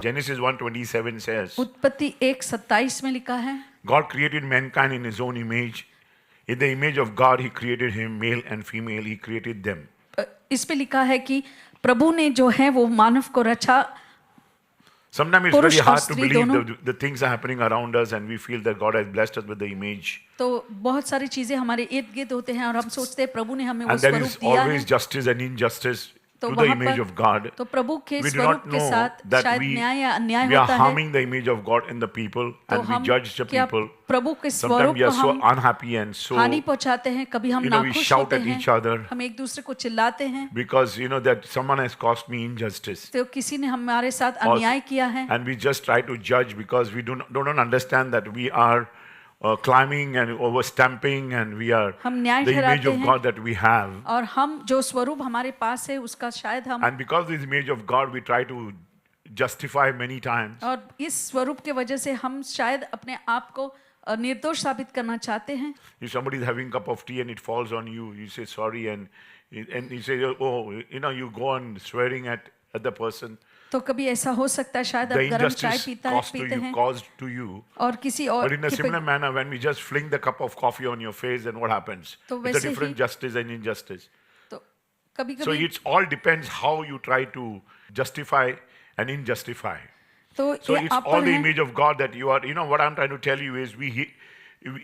Genesis 1:27 says, उत्पत्ति 1:27 में लिखा है, God created mankind in his own image. In the image of God he created him, male and female he created them. इस पे लिखा है कि प्रभु ने जो है वो मानव को रचा। Sometimes it's पुरुष very और hard to स्त्री believe दोनों। the things are happening around us and we feel that God has blessed us with the image. तो बहुत सारी चीजें हमारे इर्द गिर्द होते हैं और हम सोचते हैं प्रभु ने हमें वो And there स्वरूप is दिया है। always justice and injustice तो to the वहाँ image पर of God. तो प्रभु के We do स्वरूप not के know साथ that शायद we न्याय या अन्याय are होता है। harming the image of God in the people तो and we हम judge the क्या people. प्रभु के Sometimes स्वरूप we को are so हम unhappy and so, हानि पहुंचाते हैं, कभी हम we नाखुश shout होते at हैं, each other हम एक दूसरे को चिल्लाते हैं because that someone has caused me injustice. तो किसी ने हमारे साथ Or- अन्याय किया है। And we just try to judge because we do not understand that we are climbing and overstamping and we are हम न्याय the image ठहराते of हैं God that we have. और हम जो स्वरूप हमारे पास है उसका शायद हम And because of this image of God we try to justify many times. और इस स्वरूप के वजह से हम शायद अपने आप को निर्दोष साबित करना चाहते हैं। If somebody is having a cup of tea and it falls on you, you say sorry and you say, oh, you go on swearing at the person. तो कभी ऐसा हो सकता है शायद The आप गरम चाय injustice पीते हैं caused to you. और किसी और But in a के similar पे- manner, when we just fling the cup of coffee on your face, then what happens? तो It's a वैसे different he- justice and injustice. तो कभी So कभी it all depends how you try to justify and injustify. तो So ये it's आप all पर the है image of God that you are. What I'm trying to tell you is,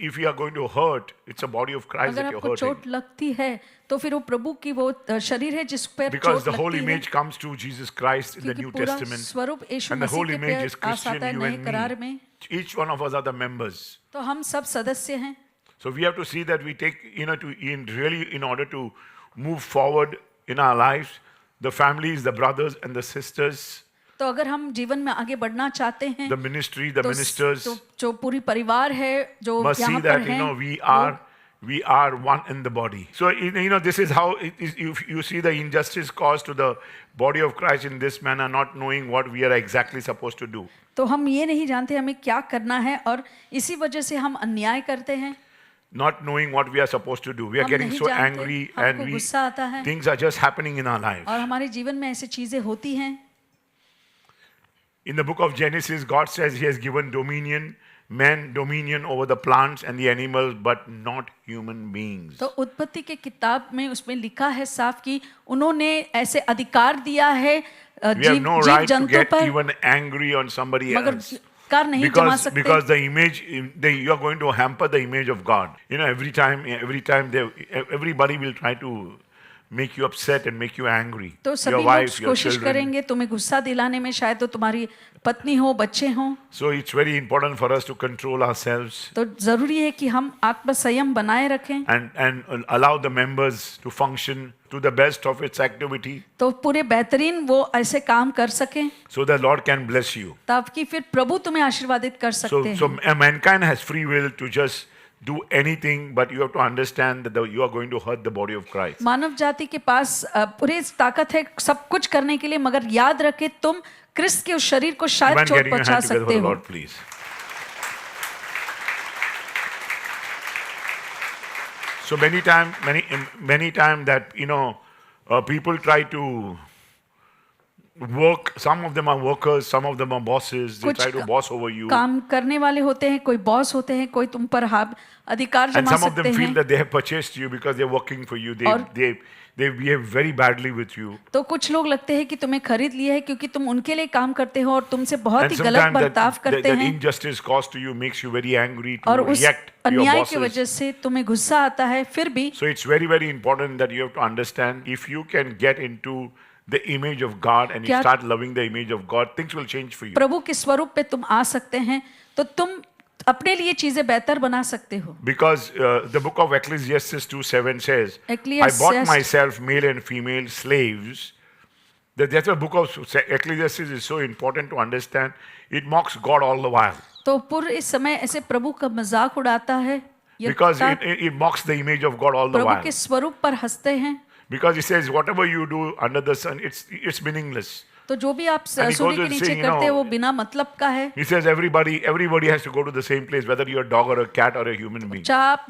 if we are going to hurt, it's a body of Christ अगर that you're आपको hurting. चोट लगती है तो फिर वो प्रभु की वो शरीर है जिस पर Because चोट the whole लगती है image comes to Jesus Christ in the क्योंकि New पूरा Testament. स्वरूप यीशु And the whole मसीह के image is पास आता Christian, है you नए and करार me. में। Each one of us are the members. तो हम सब सदस्य हैं। So we have to see that we take, in order to move forward in our lives, the families, the brothers and the sisters, तो अगर हम जीवन में आगे बढ़ना चाहते हैं the ministry, the तो ministers, जो पूरी परिवार है जो must see यहाँ पर that, हैं we are one in the body. So, this is how it is. You see the injustice caused to the body of Christ in this manner, not knowing what we are exactly supposed to do. तो हम ये नहीं जानते हमें क्या करना है और इसी वजह से हम अन्याय करते हैं। Not knowing what we are supposed to do. We are हम getting नहीं so जानते, angry हमको and गुस्सा आता है things are just happening in our lives. और हमारे जीवन में ऐसी चीजें होती हैं। In the book of Genesis, God says He has given man dominion over the plants and the animals, but not human beings. तो उत्पत्ति के किताब में उसमें लिखा है साफ कि उन्होंने ऐसे अधिकार दिया है We have no जीव right to जंतु get पर, even angry on somebody मगर else. कार नहीं जमा सकते Because the image, you are going to hamper the image of God. Every time everybody will try to make you upset and make you angry. तो सभी Your लोग wife, your कोशिश children. करेंगे तुम्हें गुस्सा दिलाने में, शायद तो तुम्हारी पत्नी हो, बच्चे हों। So it's very important for us to control ourselves तो जरूरी है कि हम आत्म संयम बनाए रखें and allow the members to function to the best of its activity, तो पूरे बेहतरीन वो ऐसे काम कर सकें so the Lord can bless you. ताकि फिर प्रभु तुम्हें आशीर्वादित कर सकते So हैं। mankind has free will to just do anything, but you have to understand that you are going to hurt the body of Christ. मानव जाति के पास पूरी ताकत है सब कुछ करने के लिए, मगर याद रखे तुम क्रिस्त के उस शरीर को शायद Amen. चोट Getting your पहुंचा hand together for सकते the हो। Lord, please. So many time that people try to work. Some of them are workers, some of them are bosses. They कुछ try to boss over you, काम करने वाले होते हैं, कोई बॉस होते हैं, कोई तुम पर अधिकार and जमा some of सकते them feel हैं। that they have purchased you because they're working for you. They behave very badly with you. तो कुछ लोग लगते हैं कि तुम्हें खरीद लिया है क्योंकि तुम उनके लिए काम करते हो और तुमसे बहुत And ही गलत sometimes बर्ताव that करते हैं injustice caused to you makes you very angry to और उस react to your अन्याय की bosses. वजह से तुम्हें गुस्सा आता है। फिर भी So it's very, very important that you have to understand, if you can get into the image of God and you क्या- start loving the image of God, things will change for you. प्रभु के स्वरूप पे तुम आ सकते हैं तो तुम अपने लिए चीजें बेहतर बना सकते हो। Because the book of Ecclesiastes 2:7 says, I Ecclesiastes- bought myself male and female slaves. That's why book of Ecclesiastes is so important to understand. It mocks God all the while. तो पूरे इस समय ऐसे प्रभु का मजाक उड़ाता है, ये Because किताब it mocks the image of God all the Prabhu while. के स्वरूप पर हंसते हैं। Because it says, whatever you do under the sun, it's meaningless. तो जो भी आप And he सूर्य goes के on नीचे saying, करते हैं वो बिना मतलब का है। He says everybody has to go to the same place, whether you're a dog or a cat or a human being. चाहे आप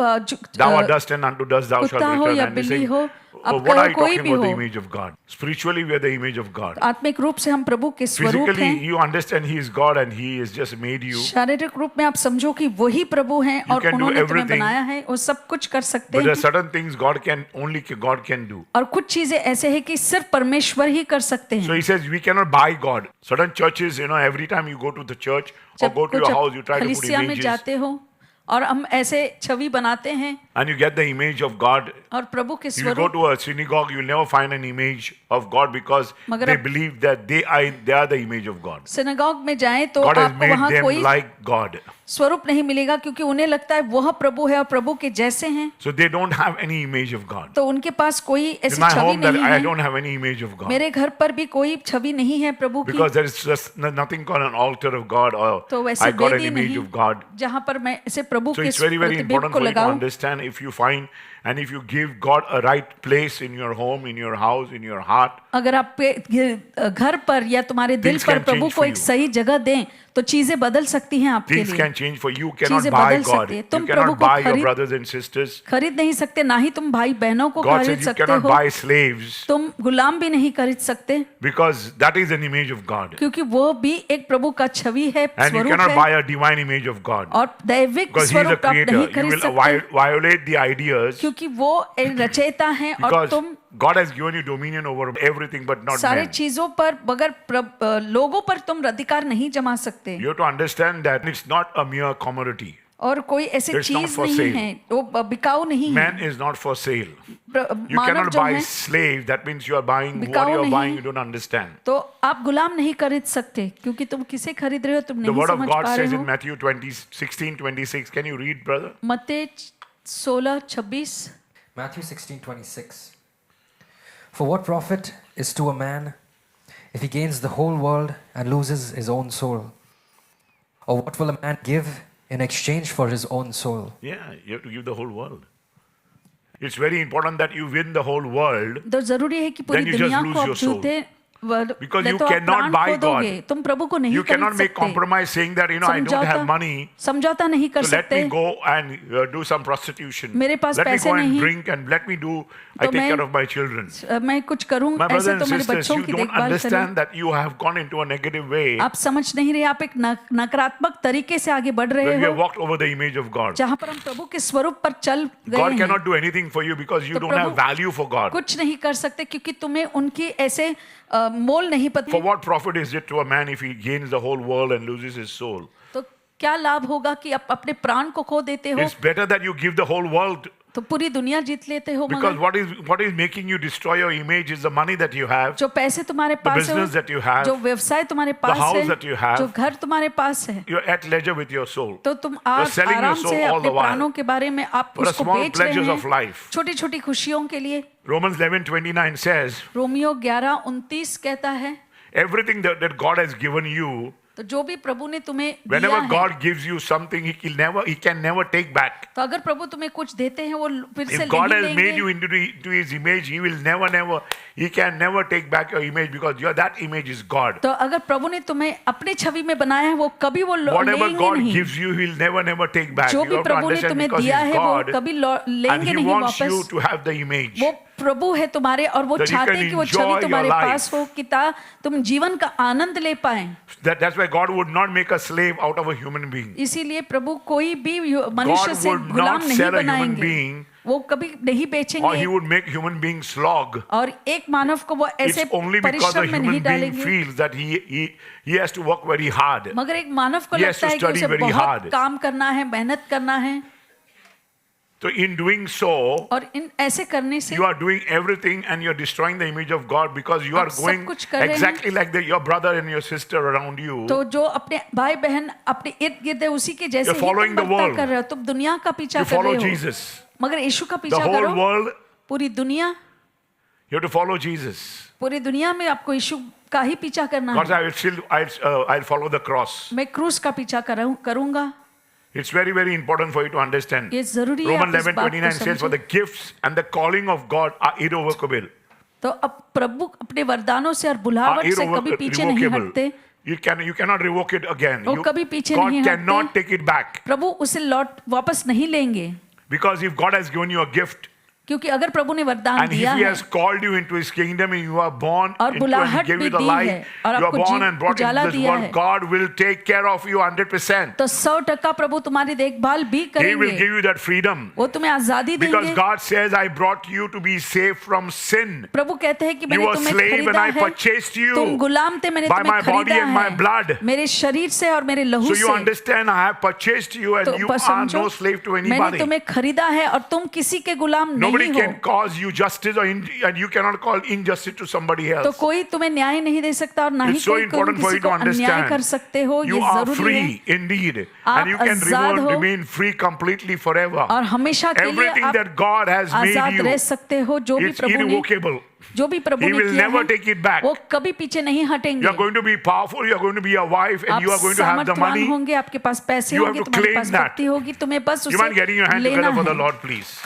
Thou art dust and unto dust thou shalt कुत्ता हो return. या And he's बिल्ली saying, हो, अब What are you कोई talking भी about the हो, image of God? Spiritually, we are the image of God. आत्मिक रूप से हम प्रभु के स्वरूप Physically, हैं। you understand He is God and He has just made you. शारीरिक रूप में आप समझो कि वही प्रभु हैं You और can do उन्होंने तुम्हें everything. बनाया है, वो सब कुछ कर सकते But there are हैं। certain things God can do. और कुछ चीजें ऐसे हैं कि सिर्फ परमेश्वर ही कर सकते So हैं। He says we cannot buy God. Certain churches, every time you go to the church or जब go to कुछ your house, you try to put कलीसिया में images जाते हो और हम ऐसे छवि बनाते हैं and you get the image of God. और प्रभु के You go स्वरूप, to a synagogue, you'll never find an image of God because मगर they आप- believe that they are the image of God. Synagogue में जाएं तो God has आपको made वहां them कोई like God. स्वरूप नहीं मिलेगा क्योंकि उन्हें लगता है वह प्रभु है और प्रभु के जैसे हैं, So they don't have any image of God. तो उनके पास कोई In ऐसी my छवि home, that नहीं I है। don't have any image of God मेरे घर पर भी कोई छवि नहीं है प्रभु की, because there is just nothing called an altar of God or तो वैसे I got an वेदी image नहीं of God. जहाँ पर मैं ऐसे प्रभु So के it's very, very प्रतिबिंब important को for you to लगाऊं। understand if you find and if you give God a right place in your home, in your house, in your heart, अगर आप घर पर या तुम्हारे दिल Things पर can प्रभु change को for एक you. सही जगह दें तो चीजें बदल सकती हैं आपके things लिए। can change for you. You cannot चीजें buy बदल God. सकती हैं। You तुम प्रभु cannot को buy your खरीद brothers and sisters. खरीद नहीं सकते, ना ही तुम भाई बहनों को God खरीद says you सकते cannot हो, buy slaves तुम गुलाम भी नहीं खरीद सकते because that is an image of God. क्योंकि वो भी एक प्रभु का छवि है, And you स्वरूप cannot है buy a divine image of God और दैविक because He is a स्वरूप आप creator. नहीं You खरीद will सकते violate the ideas क्योंकि वो एक रचयिता है और because तुम God has given you dominion over everything but not सारे men. चीजों पर मगर लोगों पर तुम अधिकार नहीं जमा सकते You have to understand that it's not a mere commodity. और कोई ऐसी It's not चीज for नहीं sale. है, वो बिकाऊ नहीं है। Man is not for sale. You Manav cannot जो buy है slave. That means you are buying what बिकाऊ you are नहीं buying. है। You don't understand. तो आप गुलाम नहीं खरीद सकते क्योंकि तुम किसे खरीद रहे हो तुम The नहीं word of समझ God पा रहे says हो। in Matthew 16:26. Can you read, brother? मत्ती 16:26 Matthew 16:26. For what profit is to a man if he gains the whole world and loses his own soul? Or what will a man give in exchange for his own soul? Yeah, you have to give the whole world. It's very important that you win the whole world तो जरूरी है कि पूरी Then you just दुनिया lose को आप your soul. जीते because नहीं you तो आप cannot प्राण buy खो दोगे, God. तुम प्रभु को नहीं You खरीद cannot make सकते, compromise saying that, I don't have money, समझौता नहीं कर so let सकते। me go and do some prostitution. मेरे पास Let me पैसे go and नहीं, drink and let me do, I तो take मैं- care of my children. मैं कुछ करूं My brothers ऐसे and तो मेरे sisters, बच्चों you की don't देखभाल करूं। understand that you have gone into a negative way आप समझ नहीं रहे, आप एक नकारात्मक तरीके से आगे बढ़ रहे when we have हो walked over the image of God. जहां पर हम प्रभु के स्वरूप पर चल गए God हैं। cannot do anything for you because you तो don't have Prabhu value for God. कुछ नहीं कर सकते क्योंकि तुम्हें उनकी ऐसे मोल नहीं For पता। what profit is it to a man if he gains the whole world and loses his soul? तो क्या लाभ होगा कि आप अपने प्राण को खो देते हो, It's better that you give the whole world तो पूरी दुनिया जीत लेते हो, because मगर what is making you destroy your image is the money that you have, जो पैसे तुम्हारे पास business that you have, है, जो व्यवसाय तुम्हारे पास house that you है, have, जो घर तुम्हारे पास है, you're at leisure with your soul. तो तुम आज selling your आराम soul से all अपने the while प्राणों के बारे में आप for the उसको small बेच रहे pleasures of हैं life. छोटी छोटी खुशियों के लिए। Romans 11:29 says, रोमियो 11:29 कहता है everything that God has given you, तो जो भी प्रभु ने तुम्हें दिया whenever है, God gives you something, he can never take back. तो अगर प्रभु तुम्हें कुछ देते हैं वो फिर से If God नहीं has made लेंगे। you into His image, He can never take back your image because that image is God. तो अगर प्रभु ने तुम्हें अपनी छवि में बनाया है वो कभी वो Whatever लेंगे God नहीं। gives you, He'll never take back. जो You भी have to प्रभु ने understand तुम्हें because दिया He's है वो God कभी and लेंगे He नहीं wants you वापस। to have the image. वो प्रभु है तुम्हारे और वो That you चाहते can हैं कि वो enjoy छवि your तुम्हारे life. पास हो कि तुम जीवन का आनंद ले पाए। That's why God would not make a slave out of a human being. इसीलिए प्रभु कोई भी मनुष्य से would गुलाम not नहीं sell a human बनाएंगे, being, वो कभी नहीं Or He बेचेंगे would make human beings slog. और एक मानव को वो It's ऐसे only because a परिश्रम में नहीं human being डालेंगे। feels that he has to work very hard. मगर एक मानव को He has लगता to है कि study उसे very बहुत hard. काम करना है, मेहनत करना है, So in doing so, और इन ऐसे करने से you are doing everything and you're destroying the image of God because you are आप सब going कुछ कर रहे हैं। exactly like your brother and your sister around you. तो जो अपने भाई बहन अपने इर्द गिर्द है उसी के जैसे You're ही तुम following the बर्ताव world. कर रहे हो, तुम दुनिया का पीछा You कर follow रहे हो, Jesus. मगर यीशु का The पीछा whole करो। world, पूरी दुनिया, you have to follow Jesus. पूरी दुनिया में आपको यीशु का ही पीछा करना God है। said, I'll follow the cross. मैं क्रूस का पीछा करूंगा। It's very, very important for you to understand. ये जरूरी है Romans आप इस बात को 11:29 says, for the समझें। gifts and the calling of God are irrevocable. तो अब प्रभु अपने वरदानों से और बुलावट से कभी पीछे नहीं irrevocable. हटते। You cannot revoke it again. वो कभी पीछे God नहीं cannot हटते। take it back. प्रभु उसे वापस नहीं लेंगे, Because if God has given you a gift, क्योंकि अगर प्रभु ने वरदान And if दिया He है has called you into His kingdom and you are born और into and He बुलाहट gave you भी the दी life, है और you are आपको born and brought Ujala into this दिया world, है, God will take care of you 100%. तो 100% प्रभु तुम्हारी देखभाल भी He will करेंगे। give you that freedom. वो तुम्हें आजादी Because देंगे। God says, I brought you to be saved from sin. प्रभु कहते हैं कि You मैंने were तुम्हें slave and खरीदा I है, purchased you तुम गुलाम थे, मैंने by तुम्हें my body खरीदा and my है blood. मेरे शरीर से और मेरे लहू So you से। understand, I have purchased you and तो you बस are समझो, no slave to मैंने anybody. तुम्हें खरीदा है और तुम किसी के गुलाम Nobody नहीं हो। can cause you justice and you cannot call injustice to somebody तो else. कोई तुम्हें न्याय नहीं दे सकता और ना ही It's so कोई important for किसी you to को अन्याय कर understand. सकते हो। You ये are जरूरी है free indeed. आप And you can आजाद हो remain free completely forever. और हमेशा के लिए Everything आप that God has made आजाद रह you, सकते हो। जो भी it's प्रभु ने irrevocable. जो भी प्रभु He ने will किया never है take it back. वो कभी पीछे नहीं हटेंगे। You are going to be powerful, you are going to be a wife, and आप you are going to have the सामर्थ्यवान money. होंगे, आपके पास पैसे You have होंगे, to तुम्हारे claim पास that. शक्ति होगी, तुम्हें बस You mind getting your उसे hand लेना together for the है। Lord, please.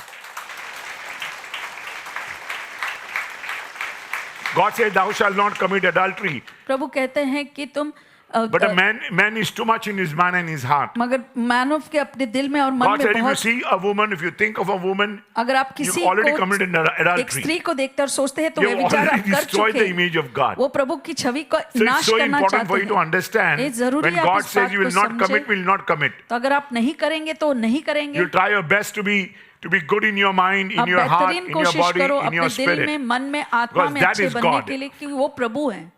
God said, "Thou shalt not commit adultery." प्रभु कहते हैं कि तुम But a man is too much in his mind and his heart. मगर मानव के अपने दिल में और मन God में said, if you बहुत, see a woman, if you think of a woman, अगर आप you किसी already को committed एक adultery. स्त्री को देखते और सोचते हैं तो You वे have विचार आप already कर destroyed the चुके image of God. वो प्रभु की छवि को So it's नाश so करना important for चाहते you to हैं। understand. ये जरूरी When है आप God इस says बात you को will not commit, समझें। will not commit. तो अगर आप नहीं करेंगे तो नहीं करेंगे। You try your best to be good in your mind, in आप your heart, बेहतरीन in your कोशिश body, करो in your अपने दिल spirit. में, मन में, आत्मा Because में that अच्छे is बनने God. के लिए कि वो प्रभु हैं।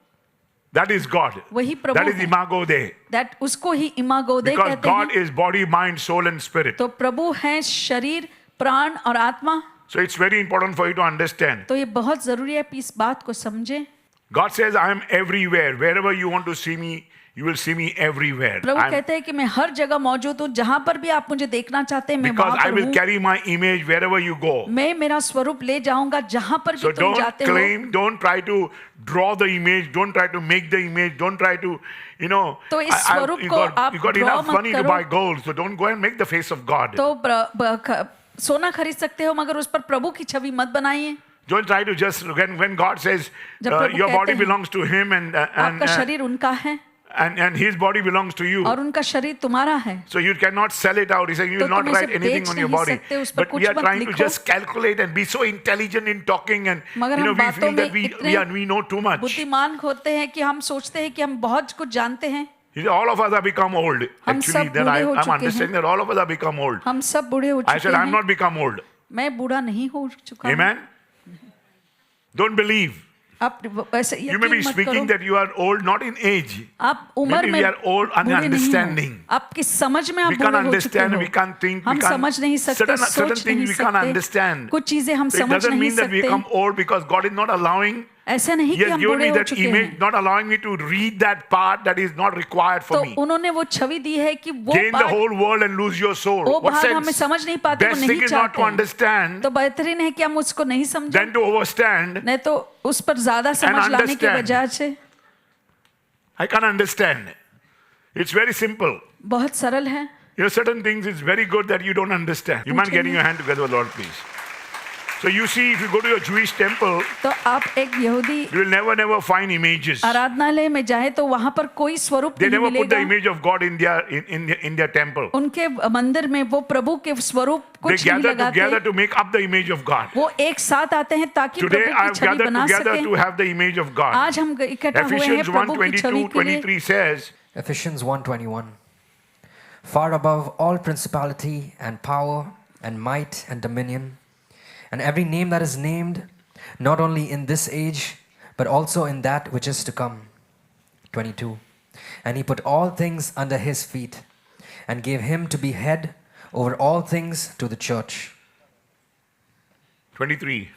That is God. वही प्रभु That is हैं। imago Dei. दैट उसको ही इमागो दे Because कहते God हैं। is body, mind, soul, and spirit. तो प्रभु हैं शरीर, प्राण और आत्मा। So it's very important for you to understand. तो ये बहुत जरूरी है इस बात को समझें। God says, I am everywhere. Wherever you want to see me, you will see me everywhere. Prabhu I'm- कहते हैं कि मैं हर जगह मौजूद हूँ, जहां पर भी आप मुझे देखना चाहते हैं मैं because वहां I पर will हूँ। carry my image wherever you go. मैं मेरा स्वरूप ले जाऊंगा जहां पर So भी तुम don't जाते हो। claim, don't try to draw the image, don't try to make the image, don't try to, तो इस स्वरूप you को got, आप you got draw enough मत money to करो। buy gold, so don't go and make the face of God. तो सोना खरीद सकते हो मगर उस पर प्रभु की छवि मत बनाइए। Don't try to just, when God says, जब प्रभु your कहते body हैं, belongs to Him आपका शरीर उनका है and His body belongs to you. और उनका शरीर तुम्हारा है। So you cannot sell it out. He said, you will तो not तुम write इसे anything बेच on your नहीं body. सकते, उस पर But we कुछ are मत trying to लिखो। just calculate and be so intelligent in talking and मगर हम we बातों feel में that इतने we know too much. बुद्धिमान होते हैं कि हम सोचते हैं कि हम बहुत कुछ जानते हैं। He said, all of us have become old. हम Actually, सब then बूढ़े हो I'm चुके understanding that all of us have become old. हम सब बूढ़े हो I चुके said, I'm हैं। not become old. मैं बूढ़ा नहीं हो चुका हूँ। Amen? Don't believe. आप वैसे You may be यकीन मत speaking करो। that you are old, not in age. आप उम्र Maybe में we are old बूढ़े नहीं हो। understanding. आपकी समझ में आप We can't बूढ़े हो चुके understand, हो। we can't think, हम we can't- समझ नहीं सकते, certain सोच things नहीं we can't सकते। understand. कुछ चीजें हम So it समझ doesn't नहीं mean that we सकते। become old because God is not allowing. ऐसे नहीं He कि has हम given बूढ़े me हो that चुके image, हैं। not allowing me to read that part that is not required तो for me. उन्होंने वो छवि दी है कि वो Gain the पाठ whole world and lose your soul. वो What भाग हमें sense? समझ नहीं पाते, वो Best नहीं thing is not to चाहते। understand तो बेहतरीन है कि हम उसको नहीं समझें, than to overstand. नहीं तो उस पर ज्यादा समझ लाने के understand. बजाय से। I can't understand. It's very simple. बहुत सरल है। Certain things it's very good that you don't understand. You mind getting your hand together, Lord, please. So you see, if you go to a Jewish temple, तो आप एक यहूदी you will never find images. आराधनालय में जाए तो वहां पर कोई स्वरूप They नहीं never put the मिलेगा। image of God in their temple. उनके मंदिर में वो प्रभु के स्वरूप They कुछ नहीं gather together लगाते। to make up the image of God. वो एक साथ आते हैं ताकि Today प्रभु I की have छवि gathered बना together सकें। to have the image of God. आज हम इकट्ठा हुए हैं Ephesians प्रभु की छवि के लिए। 1:22-23 says, Ephesians 1:21. Far above all principality and power and might and dominion, and every name that is named, not only in this age, but also in that which is to come. 22. And he put all things under his feet, and gave him to be head over all things to the church. 23.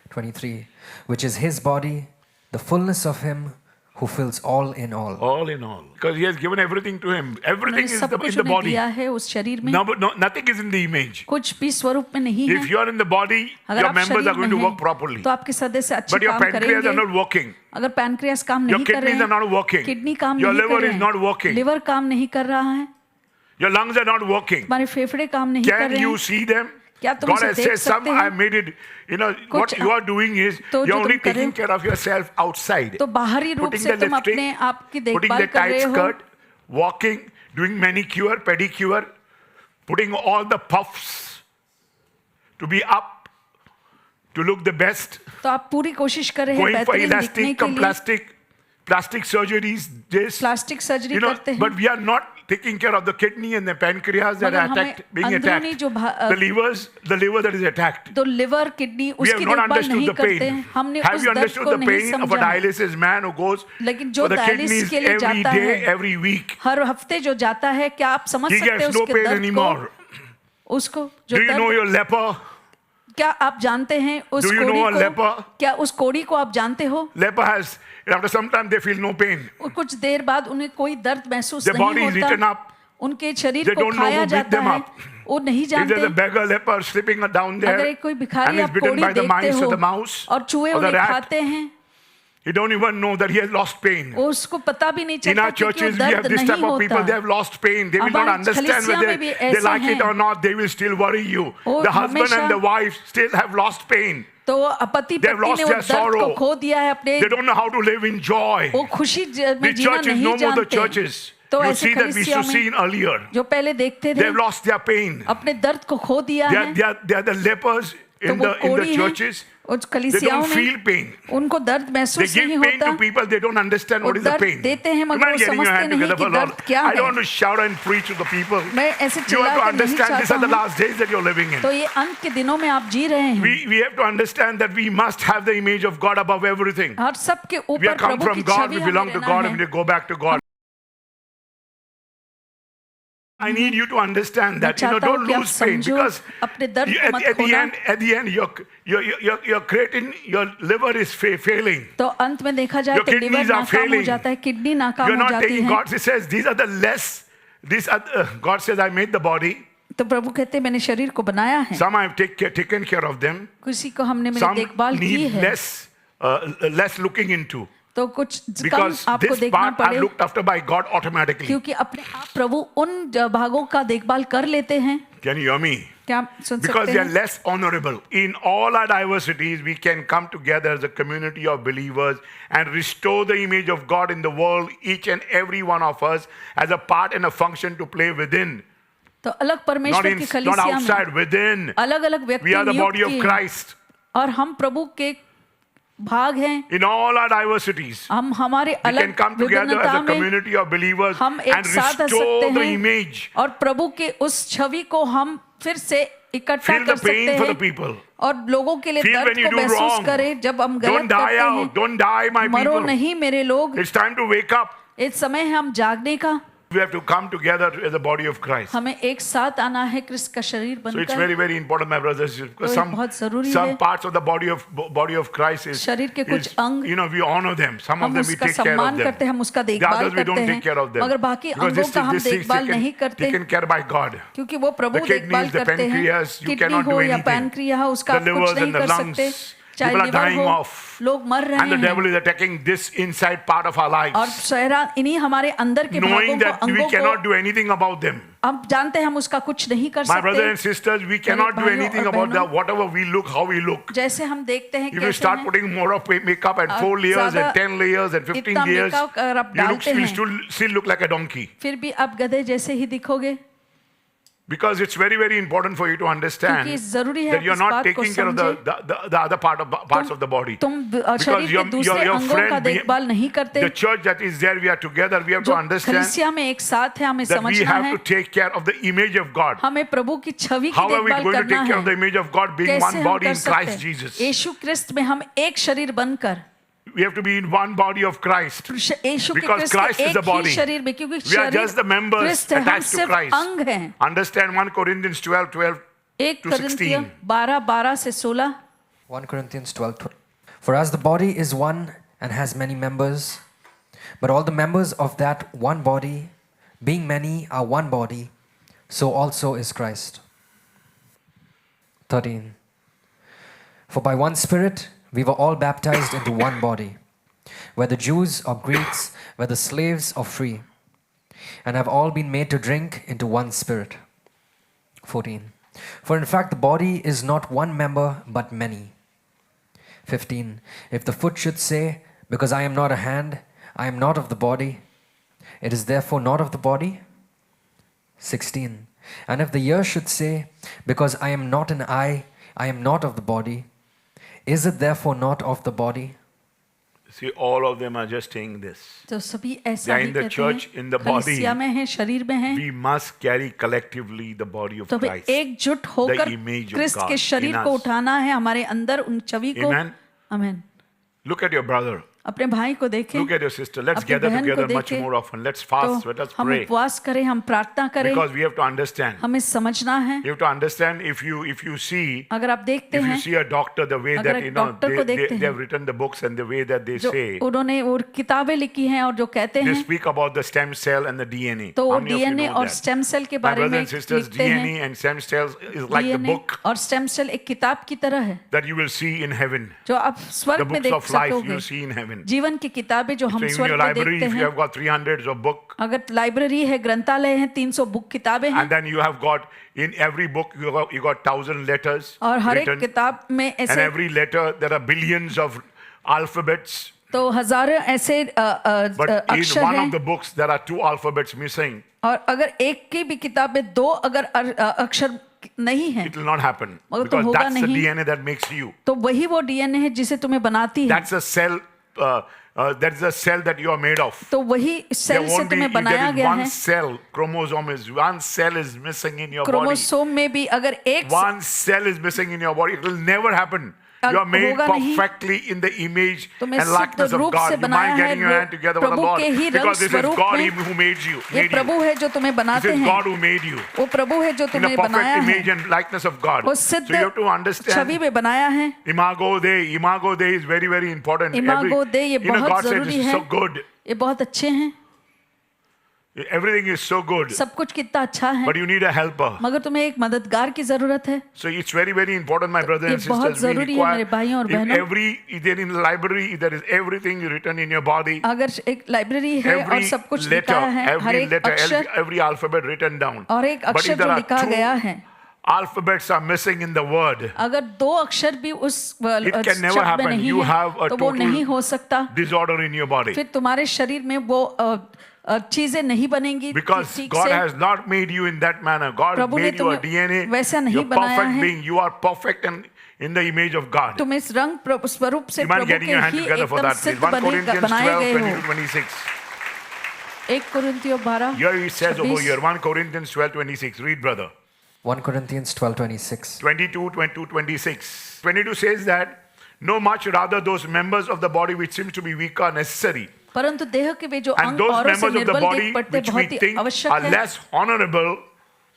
23. Which is his body, the fullness of him who fills all in all. All in all. Because he has given everything to him. Everything उन्होंने is सब in कुछ the उन्हें body. दिया है उस शरीर में। Nothing is in the image. कुछ भी स्वरूप में नहीं है। If you are in the body, अगर your आप members are शरीर going to में work हैं, properly. तो आपके सदस्य अच्छे But your काम pancreas are करेंगे। not working. अगर पैनक्रियास काम Your नहीं कर रहे kidneys are not working. हैं, किडनी काम Your नहीं कर liver रहे is हैं, not working. लिवर काम नहीं कर रहा है, Your lungs are not working. हमारे फेफड़े काम नहीं कर Can रहे you हैं। see them? क्या तुम God उसे has देख said, some सकते हैं? I made it. What कुछ you are doing is, तो you're जो only तुम करें- taking care of yourself outside. तो बाहरी रूप Putting से the तुम lipstick, अपने आप की putting देखभाल the कर tight रहे हो, skirt, walking, doing manicure, pedicure, putting all the puffs to be up, to look the best, तो आप पूरी कोशिश कर रहे हैं going for बेहतरीन दिखने elastic, के लिए, plastic surgeries, this, plastic surgery करते हैं, but we are not taking care of the kidney and the pancreas that मगर are हमें attacked, being अंदरूनी attacked. जो The liver that is attacked. तो लिवर किडनी We have उसकी not देखभाल understood नहीं the करते pain. हैं, हमने Have उस you दर्द understood को the नहीं pain of a समझा। dialysis man who goes लेकिन for जो the डायलिसिस kidneys के लिए every जाता day, है, every week? हर हफ्ते जो जाता है, क्या आप समझ He सकते हैं gets no उसके pain दर्द anymore. को, उसको Do जो you know दर्द, your leper? क्या आप जानते हैं उस Do you know कोड़ी a को, leper? क्या उस कोड़ी को आप जानते हो? Leper has, after some time they feel no pain. और कुछ देर बाद उन्हें कोई दर्द महसूस Their body नहीं is eaten होता, up. उनके शरीर They को don't know खाया who beat जाता them है, up. वो नहीं If there's a जानते। beggar leper sleeping down अगर there एक कोई and भिखारी is आप bitten कोड़ी by the देखते mice हो or the mouse और चूहे or the उन्हें rat, खाते हैं, he don't even know that he has lost pain. वो उसको पता भी नहीं In चलता our क्योंकि वो churches, we have दर्द this नहीं type of people, they होता। have lost pain. They will not हमारी understand कलीसिया whether में भी they ऐसे like it हैं। or not. They will still worry you. वो The husband हमेशा- and the wife still have lost pain. तो पति They have पत्नी lost ने वो their दर्द को sorrow. खो दिया है, अपने They don't know how to live in joy. वो खुशी में The जीना church is नहीं no more the जानते। churches. तो You ऐसे see that we used कलीसिया to see में in earlier. जो पहले देखते They थे have lost their pain. अपने दर्द को खो दिया They है, are, they are the lepers तो in वो the कोड़ी हैं, churches. उस They कलीसियाओं don't में feel pain. उनको दर्द They महसूस give नहीं pain होता, to people. They don't understand वो what is the दर्द pain. देते हैं You मगर might वो getting your समझते hand नहीं together कि for Lord. दर्द क्या I don't है। want to shout and preach to the people. मैं ऐसे You have to चिल्ला कर नहीं understand these चाहता are the हूँ, last days that you're living in. तो ये अंत के दिनों में आप जी रहे हैं, We have to understand that we must have the image of God above everything. हर सब के We ऊपर have come प्रभु from की God, छवि we हमें belong to रहना God, है। and we go back to God. I need you to understand that. चाहता हूँ Don't कि आप lose pain समझो, because अपने दर्द you- को मत at the खोना। end, your creatine, your liver is failing. तो अंत में देखा जाए Your तो लिवर kidneys are नाकाम हो failing. जाता है, किडनी नाकाम You're हो not जाती taking है। God. He says these are the less. God says I made the body. तो प्रभु कहते हैं मैंने शरीर को बनाया है, Some I have taken care of them. किसी को हमने मेरी Some देखभाल की need है, less looking into. तो कुछ कम Because आपको this देखना part are पड़े, looked after by God automatically. क्योंकि अपने आप प्रभु उन भागों का देखभाल कर लेते हैं। Can you hear me? क्या आप सुन Because सकते they are हैं? less honorable. In all our diversities, we can come together as a community of believers and restore the image of God in the world, each and every one of us, as a part and a function to play within. तो अलग Not, परमेश्वर की not कलीसिया में outside, within. अलग अलग व्यक्ति We are the नियुक्त body of किए हैं, Christ. और हम प्रभु के भाग हैं। In all our diversities, हम हमारे we अलग can come together as विभिन्नता a में community of believers हम एक and साथ आ सकते restore the हैं, image. और प्रभु के उस छवि को हम फिर से इकट्ठा Feel कर the pain सकते for the हैं, people. और लोगों के लिए Feel दर्द when you को do महसूस wrong. करें जब हम Don't गलत die करते out. हैं। Don't die, my मरो people. नहीं मेरे लोग, It's time to wake up. इस समय है हम जागने का। We have to come together as a body of Christ. हमें एक साथ आना है क्रिस्त का शरीर So it's बनकर। very, very important, my brothers, because तो ये बहुत जरूरी some है। parts of the body of Christ शरीर के कुछ अंग we honor them. Some of हम them we उसका take care of सम्मान them. करते हैं, हम उसका The देखभाल others we करते don't हैं, take care of them. मगर बाकी Because अंगों का हम this is देखभाल नहीं करते, taken care by God. क्योंकि वो प्रभु The kidneys, देखभाल the करते हैं। pancreas, you किडनी cannot हो do या anything. पैनक्रिया हो, उसका The आप कुछ livers नहीं and the कर lungs, सकते। चाहे people are लिवर dying हो, off. लोग मर रहे And the devil हैं, is attacking this inside part of our और lives. शहरा इन्हीं हमारे अंदर के भागों Knowing को, that we अंगों cannot को do anything about them. हम जानते हैं हम उसका कुछ नहीं कर My brothers सकते। and sisters, we cannot do भाइयों anything और about बहनों, that, whatever we look, how we look. जैसे हम देखते हैं If you कैसे start हैं, putting more of makeup and 4 layers ज़्यादा and 10 layers and 15 इतना layers, makeup अगर आप you डालते हैं, still look like a donkey. फिर भी आप गधे जैसे ही दिखोगे, Because it's very, very important for you to understand क्योंकि ज़रूरी है that आप you're इस not बात को taking care of the other parts of the body. तुम Because शरीर के दूसरे your अंगों का friend, देखभाल नहीं करते। the church that is there, we are together, we have to जो understand कलीसिया में एक साथ है, हमें that we समझना have है, to take care of the image of God. हमें प्रभु की छवि की How are we देखभाल going to करना take care of the है। image of God being कैसे one हम body कर in सकते Christ हैं? Jesus? यीशु क्रिस्त में हम एक शरीर बनकर, We have to be in one body of Christ. यीशु के Because क्रिस्त Christ के is the एक ही body. शरीर में, क्योंकि We are just the शरीर members क्रिस्त है, हम attached to सिर्फ Christ. अंग हैं। Understand 1 Corinthians 12 एक to कोरिन्थियों 16. 12 से 16। 1 Corinthians 12. For as the body is one and has many members, but all the members of that one body, being many, are one body, so also is Christ. 13. For by one Spirit we were all baptized into one body, whether Jews or Greeks, whether slaves or free, and have all been made to drink into one Spirit. 14. For in fact the body is not one member but many. 15. If the foot should say, because I am not a hand, I am not of the body, it is therefore not of the body. 16. And if the ear should say, because I am not an eye, I am not of the body, Is it therefore not of the body? See, all of them are just saying this. तो सभी They ऐसा are he in the कहते church, हैं, in the body. कलीसिया में हैं, शरीर में हैं, We must carry collectively the body of तो वे Christ. एकजुट होकर image of क्रिस्त God के शरीर in को us. उठाना है हमारे अंदर उन छवि को। Amen. आमीन। Look at your brother. अपने भाई को देखें, Look at your sister. Let's अपनी gather बहन को together much देखें, more often. Let's तो fast. Let us हम pray. उपवास करें, हम प्रार्थना करें, Because we have to understand. हमें समझना है। You have to understand if you see अगर आप देखते if you हैं, see a doctor the way अगर that एक you know डॉक्टर को देखते they have हैं, written the books and the way that they जो say उन्होंने वो किताबें लिखी हैं और जो कहते they हैं, speak about the stem cell and the DNA. तो How वो many of you DNA know और that? स्टेम सेल के My बारे में brothers and sisters, लिखते हैं। DNA and stem cells is like the DNA book और स्टेम सेल एक किताब की तरह है that you will see in heaven. जो आप The स्वर्ग में books देख of life सकोगे। you'll see in heaven. जीवन की किताबें जो So हम in your स्वर्ग में library, देखते if you हैं, have got 300 of book, अगर लाइब्रेरी है, ग्रंथालय है, 300 बुक किताबें हैं, and then you have got in every book you got 1,000 letters और हर एक written, किताब में and ऐसे every letter there are billions of alphabets. तो हजारों ऐसे But in अक्षर one हैं, of the books there are 2 alphabets missing. और अगर एक की भी किताब में 2 अगर अक्षर नहीं है, It will not happen मगर तो because होगा that's the नहीं। DNA that makes you. तो वही वो डीएनए है जिसे तुम्हें बनाती है। That's a cell. That is a cell that you are made of. तो वही There सेल से won't be तुम्हें if बनाया there is गया one है। cell. Chromosome is one cell is missing in your body. Chromosome में भी अगर एक One cell is missing in your body. It will never happen. You are made होगा नहीं। perfectly in the image तुम्हें and likeness सिद्ध of रूप God. से You बनाया mind है, getting your hand together with the Prabhu Lord के ही रंग because this is स्वरूप God में। who made you. ये Made प्रभु you. है जो तुम्हें This बनाते is हैं, God who made you वो प्रभु है जो in a तुम्हें बनाया perfect है, image and likeness of God. वो So सिद्ध you have to Chhavi understand. में बनाया है। Imago Dei. Imago Dei is very, very important. इमागो दे ये You know, बहुत God said जरूरी this is है, so good. ये बहुत अच्छे हैं, Everything is so good. सब कुछ कितना अच्छा है, But you need a helper. मगर तुम्हें एक मददगार की जरूरत है। So it's very, very important, my brothers and ये बहुत sisters. We जरूरी है मेरे भाइयों और require in बहनों। every there in the library there is everything written in your body. अगर एक लाइब्रेरी है और Every सब कुछ letter, लिखा है, हर every एक letter, अक्षर every alphabet written down. और एक But अक्षर if there जो are लिखा गया है, 2 alphabets are missing in the word, अगर 2 अक्षर भी उस it can never शब्द में happen. नहीं You है, have a तो वो नहीं total हो सकता। disorder in your body. फिर तुम्हारे शरीर में वो चीजें नहीं बनेंगी Because ठीक God से। has not made you in that manner. God प्रभु ने made you a तुम्हें DNA. वैसा नहीं You're बनाया perfect है। being. You are perfect and in the image of God. तुम इस रंग स्वरूप से You mind प्रभु getting के your hand he together for एकदम that, please. सिद्ध 1 Corinthians बनाए 12, गए 20 हो। to 26. 1 कुरिन्थियों 12 Here it says over 26। here, 1 Corinthians 12, 26. Read, brother. 1 Corinthians 12:26. 22, 22, 26. 22 says that, no much rather those members of the body which seems to be weak are necessary. परंतु देह के वे जो And अंग those औरों से members of the निर्बल body देख पड़ते which we बहुत ही think आवश्यक are है, less honorable,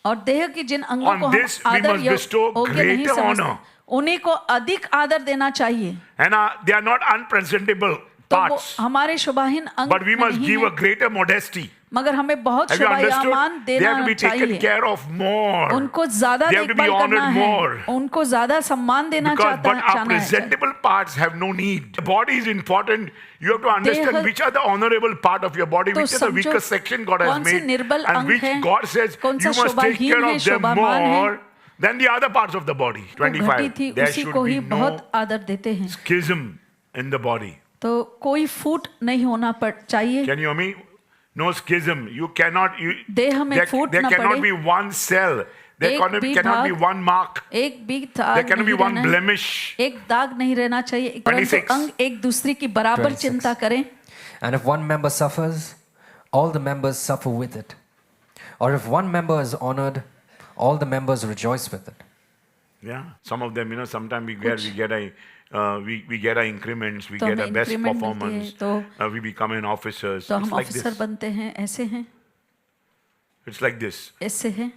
और देह की जिन अंगों on को हम this we आदर must bestow योग्य नहीं greater समझते, honor. उन्हीं को अधिक आदर देना चाहिए। and they are not unpresentable तो वो parts, हमारे शोभाहीन अंग but we में must नहीं give है, a greater modesty. मगर हमें बहुत Have you understood? शोभायमान They have to देना be taken चाहिए। care of more. उनको ज्यादा They have to be देखभाल करना honored है, more. उनको ज्यादा सम्मान देना Because, but our चाहना है। presentable parts have no need. The body is important. You have to understand देह- which are the honorable part of your body, तो which is the समझो weakest section God has कौन से made, निर्बल and अंग which हैं, God says कौन you सा must take शोभाहीन care है, of them शोभावान है। more than the other parts of the body. तो घटी 25. थी There उसी should को be ही no बहुत आदर देते हैं। schism in the body. तो कोई फूट नहीं होना चाहिए। Can you hear me? No schism. You cannot. देह में फूट there न cannot पड़े। be one cell. There एक cannot, भी cannot be भाग, one mark. एक भी There दाग cannot be नहीं one रहना है, blemish. एक दाग नहीं रहना चाहिए। परंतु 26। अंग एक दूसरे की बराबर 26। चिंता करें। And if one member suffers, all the members suffer with it. Or if one member is honored, all the members rejoice with it. Yeah, some of them, sometimes we get our increments, we तो get हमें our best increment मिलती performance, है, तो we become an officers. तो It's हम like officer this. बनते हैं, ऐसे हैं, It's like this. ऐसे हैं।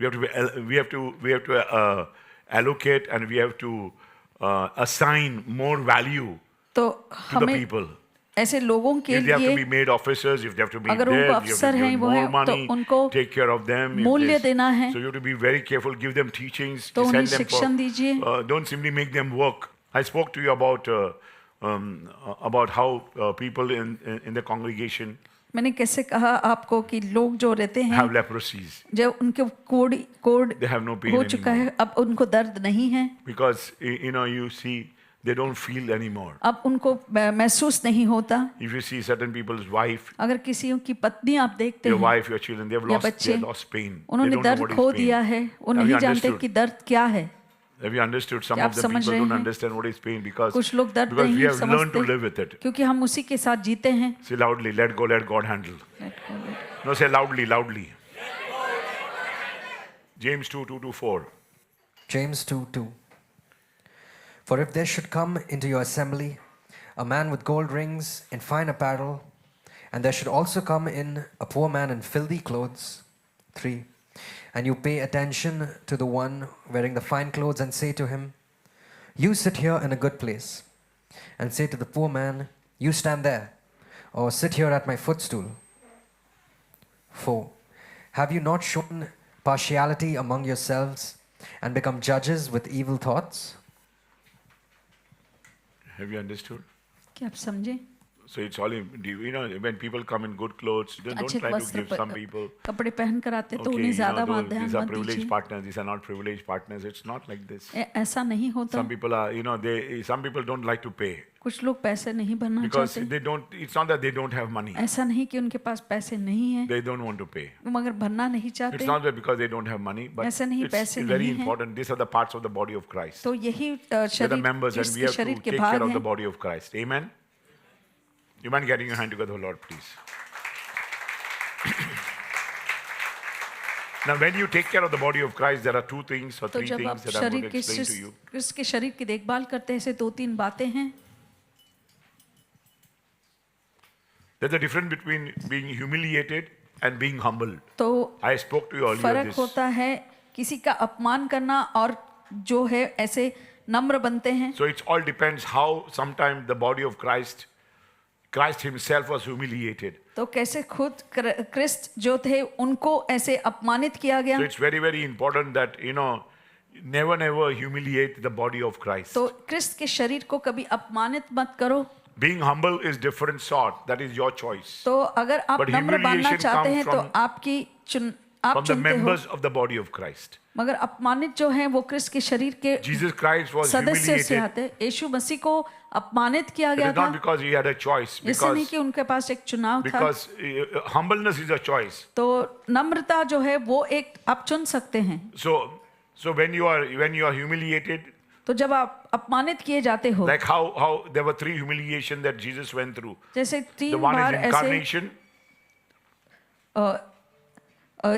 We have to allocate and we have to assign more value तो to the हमें people. ऐसे लोगों के If they have to be लिए made officers, if they have to be अगर there, उनको if you have अफसर to हैं, give वो more हैं, तो money, उनको take care of them. if मूल्य this- देना है। So you have to be very careful, give them teachings, तो send उन्हें them शिक्षण दीजिए। don't simply make them work. I spoke to you about how people in the congregation मैंने कैसे कहा आपको कि लोग जो रहते हैं, have leprosies जब उनके code They have no pain हो चुका है, अब उनको दर्द नहीं है, because you see they don't feel anymore. अब उनको महसूस नहीं होता। If you see certain people's wife, अगर किसी की पत्नी आप देखते your हैं wife, your children, या बच्चे, lost pain. They उन्होंने don't know दर्द what is खो pain. दिया है, वो Have you नहीं जानते understood? कि दर्द क्या है। Have you understood? Some क्या of आप the समझ people रहे don't हैं? understand what is pain because कुछ लोग दर्द we नहीं have learned to समझते live with it. क्योंकि हम उसी के साथ जीते हैं. Say loudly, let go, let God handle. Let go, let go. No, say loudly, loudly. James 2:2-4. James 2:2. For if there should come into your assembly a man with gold rings and fine apparel, and there should also come in a poor man in filthy clothes, 3, and you pay attention to the one wearing the fine clothes and say to him, you sit here in a good place, and say to the poor man, you stand there, or sit here at my footstool. 4. Have you not shown partiality among yourselves and become judges with evil thoughts? Have you understood? क्या आप समझे? So it's all in, you know, when people come in good clothes, don't अच्छे try to वस्त्र give some people. कपड़े पहन कर आते तो Okay, उन्हें you ज्यादा know, ध्यान these are मत privileged दीजिए. partners, these are not privileged partners. It's not like this. ऐसा नहीं होता. Some people are, you know, some people don't like to pay कुछ लोग पैसे नहीं भरना because चाहते. they don't, it's not that they don't have money. ऐसा नहीं कि उनके पास पैसे नहीं हैं, They don't want to pay. वो मगर भरना नहीं It's चाहते. not that because they don't have money, but ऐसा नहीं, it's पैसे very नहीं हैं. important. These are the parts of the body of Christ. तो यही They're the शरीर members and we जिसके have to शरीर के take भाग care of the हैं. body of Christ. Amen? You mind getting your hand together, Lord, please? Now, when you take care of the body of Christ, there are two things or तो three जब things आप that I'm going शरीर to के explain to you. क्रिस्त के शरीर की देखभाल करते हैं, ऐसे 2-3 बातें हैं. There's a difference between being humiliated and being humble. तो I spoke to you earlier फर्क this. होता है किसी का अपमान करना और जो है ऐसे नम्र बनते हैं. So it all depends how sometimes the body of Christ himself was humiliated. तो कैसे खुद क्रिस्त जो थे उनको ऐसे अपमानित किया गया. So it's very, very important that, you know, never humiliate the body of Christ. तो क्रिस्त के शरीर को कभी अपमानित मत करो. Being humble is different sort. That is your choice. तो अगर आप But नम्र बनना humiliation चाहते comes हैं तो from- आपकी आप From the चुनते हो. members of the body of Christ. मगर अपमानित जो हैं वो क्रिस्त के शरीर के Jesus Christ was सदस्य से humiliated. आते हैं. यीशु मसीह को अपमानित किया It गया is not था. because he had a choice. ऐसा नहीं Because, कि उनके पास एक चुनाव था. because humbleness is a choice. तो नम्रता जो है वो एक आप चुन सकते हैं. So when you are humiliated, तो जब आप अपमानित किए जाते हो, like how there were 3 humiliation that Jesus went through. जैसे The 3 one बार is ऐसे incarnation,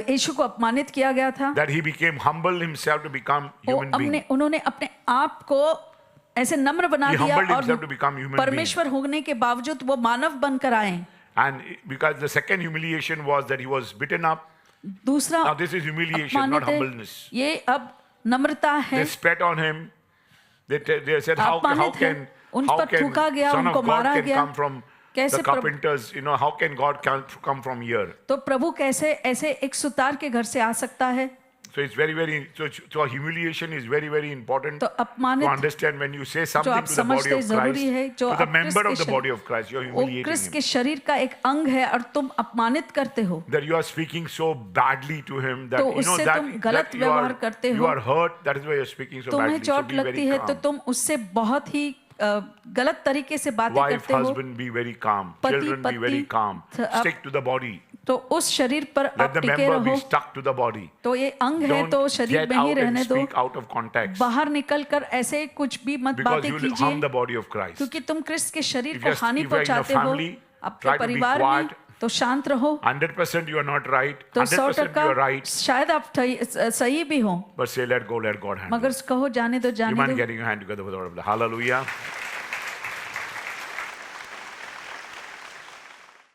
यीशु को अपमानित किया गया था. that he became humble himself to become human being. उन्होंने अपने आप को ऐसे नम्र बना He दिया humbled himself to become और human being. परमेश्वर होने के बावजूद वो मानव बनकर आए. And because the second humiliation was that he was beaten up. दूसरा Now this is humiliation, not अपमानित है. humbleness. ये अब नम्रता है. They spat on him. They said, how अपमानित है. can उन पर थूका गया, Son उनको of God मारा can गया. come from कैसे the carpenters? You know, how can God come from here? तो प्रभु कैसे ऐसे एक सुतार के घर से आ सकता है. So it's very so humiliation is very important तो to अपमानित understand when you say जो something आप to the body समझते of जरूरी है, Christ, जो to the आप member of क्रिस्त the के body of Christ, you're वो humiliating क्रिस्त him. के शरीर का एक अंग है और तुम अपमानित करते हो. That you are speaking so badly to him that तो you know उससे that, तुम गलत that व्यवहार करते you हो. are hurt. That is why you're speaking so तुम्हें badly. So चोट be लगती very है तो calm. तुम उससे बहुत ही गलत तरीके से बातें Wife, करते हो. husband, be very calm. पति, Children, be very पत्नी, calm. आप- Stick to the body. तो उस शरीर पर Let आप the टिके member be रहो. stuck to the body. तो ये अंग है Don't तो शरीर get में ही out रहने and दो. speak out of context. बाहर निकल कर ऐसे कुछ भी मत Because बातें you will harm the कीजिए, body of Christ. क्योंकि तुम क्रिस्त के शरीर If को you're- हानि if you're in your पहुंचाते हो. family, अपने try to be परिवार में quiet. तो शांत रहो. 100% you are not right. तो 100% you are 100% right. शायद आप सही भी हो, But say, let go, let God handle. मगर कहो जाने दो You जाने mind दो. getting your hand together for the Lord of the Hallelujah.